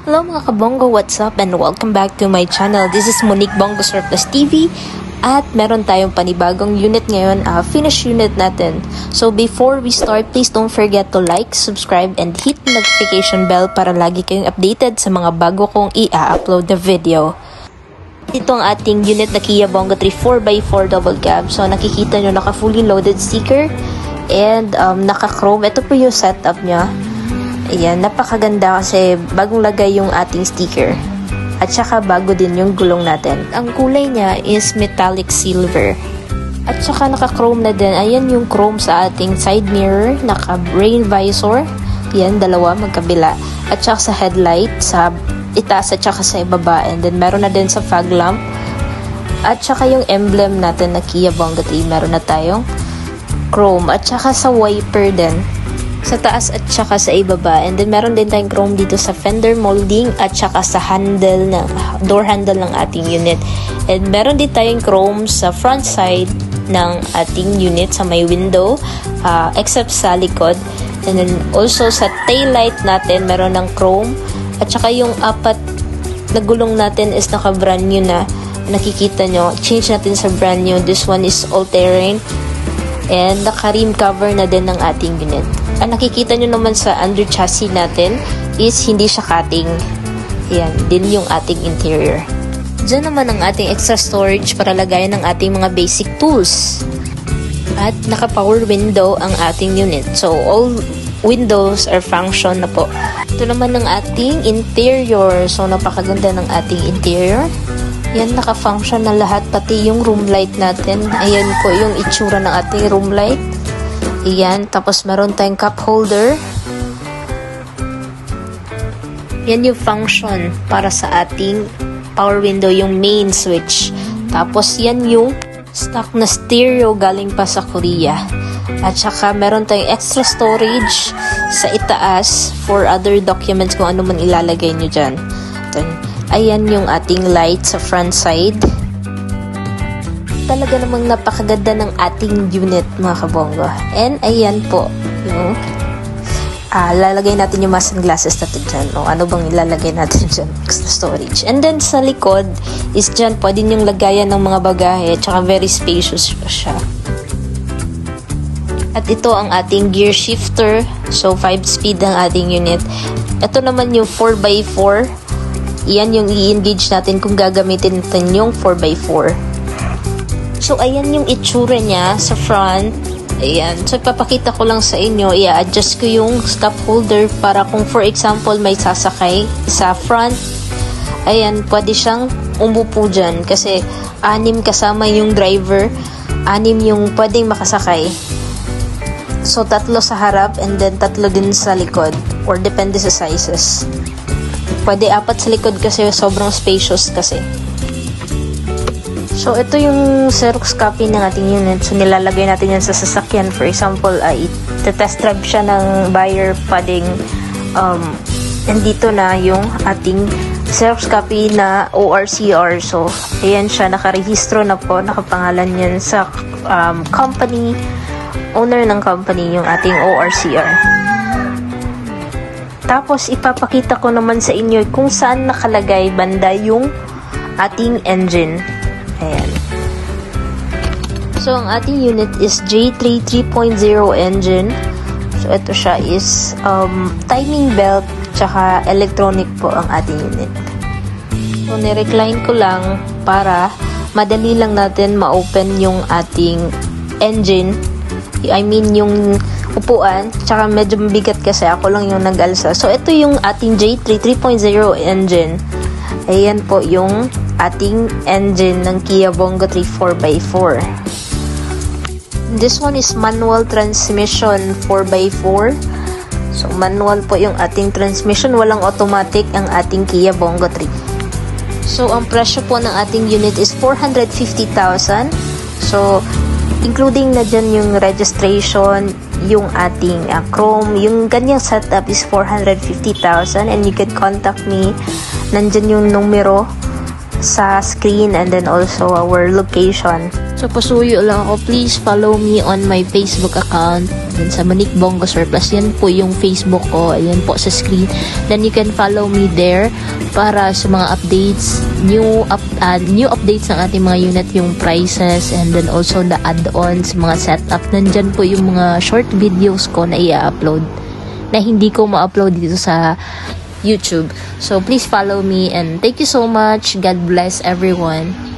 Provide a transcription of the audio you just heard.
Hello mga kabonggo, what's up and welcome back to my channel. This is Monique Bongo Surplus TV at meron tayong panibagong unit ngayon, finish unit natin. So before we start, please don't forget to like, subscribe and hit the notification bell para lagi kayong updated sa mga bago kong i-upload na video. Ito ang ating unit na Kia Bongo 3 4x4 double cab. So nakikita nyo naka fully loaded sticker and naka chrome. Ito po yung setup nya. Ayan, napakaganda kasi bagong lagay yung ating sticker. At saka bago din yung gulong natin. Ang kulay niya is metallic silver. At saka naka-chrome na din. Ayan yung chrome sa ating side mirror. Naka-rain visor. Yan, dalawa magkabila. At saka sa headlight, sa itaas at saka sa ibaba. And then meron na din sa fog lamp. At saka yung emblem natin na Kia Bongo 3. Meron na tayong chrome. At saka sa wiper din. Sa taas at saka sa ibaba. And then meron din tayong chrome dito sa fender molding at saka sa handle ng door handle ng ating unit. And meron din tayong chrome sa front side ng ating unit sa may window, except sa likod. And then also sa tail light natin meron ng chrome at saka yung apat na gulong natin is naka brand new na. Nakikita nyo, change natin sa brand new. This one is all terrain and naka rim cover na din ng ating unit. Ang nakikita nyo naman sa under chassis natin is hindi siya cutting. Ayan, din yung ating interior. Diyan naman ang ating extra storage para lagayan ng ating mga basic tools. At naka-power window ang ating unit. So, all windows are function na po. Ito naman ang ating interior. So, napakaganda ng ating interior. Yan, naka-function na lahat. Pati yung room light natin. Ayan po yung itsura ng ating room light. Ayan, tapos meron tayong cup holder. Yan yung function para sa ating power window, yung main switch. Tapos yan yung stock na stereo galing pa sa Korea. At saka meron tayong extra storage sa itaas for other documents kung ano man ilalagay nyo dyan. Then, ayan yung ating light sa front side. Talaga namang napakaganda ng ating unit mga kabonggo. And ayan po yung lalagay natin yung mask and glasses natin dyan. O ano bang ilalagay natin dyan sa storage. And then sa likod is dyan pwede yung lagayan ng mga bagahe. Tsaka very spacious siya. At ito ang ating gear shifter. So 5 speed ang ating unit. Ito naman yung 4x4. Iyan yung i-engage natin kung gagamitin natin yung 4x4. So, ayan yung itsura niya sa front. Ayan. So, ipapakita ko lang sa inyo. I-adjust ko yung cup holder para kung for example may sasakay sa front. Ayan, pwede siyang umupo dyan. Kasi 6 kasama yung driver. 6 yung pwedeng makasakay. So, 3 sa harap and then 3 din sa likod. Or depende sa sizes. Pwede 4 sa likod kasi sobrang spacious kasi. So, ito yung Xerox copy ng ating unit. So, nilalagay natin yan sa sasakyan. For example, test drive siya ng buyer. Pwedeng, nandito na yung ating Xerox copy na ORCR. So, ayan siya. Nakarehistro na po. Nakapangalan yan sa company, owner ng company, yung ating ORCR. Tapos, ipapakita ko naman sa inyo kung saan nakalagay banda yung ating engine. Ayan. So, ang ating unit is J3 3.0 engine. So, ito siya is timing belt tsaka electronic po ang ating unit. So, nirecline ko lang para madali lang natin ma-open yung ating engine. I mean, yung upuan. Tsaka medyo mabigat kasi ako lang yung nag-alsa. So, ito yung ating J3 3.0 engine. Ayan po yung ating engine ng Kia Bongo 3 4x4. This one is manual transmission 4x4. So, manual po yung ating transmission. Walang automatic ang ating Kia Bongo 3. So, ang presyo po ng ating unit is 450,000. So, including na dyan yung registration, yung ating chrome, yung ganyang setup is 450,000 and you can contact me. Nandyan yung numero sa screen and then also our location. So, pasuyo lang ako. Please follow me on my Facebook account. Then, sa Monique Bongo Surplus. Yan po yung Facebook ko. Ayan po sa screen. Then, you can follow me there para sa mga updates, new updates ng ating mga unit, yung prices, and then also the add-ons, mga setup. Nandyan po yung mga short videos ko na i-upload na hindi ko ma-upload dito sa YouTube. So, please follow me and thank you so much. God bless everyone.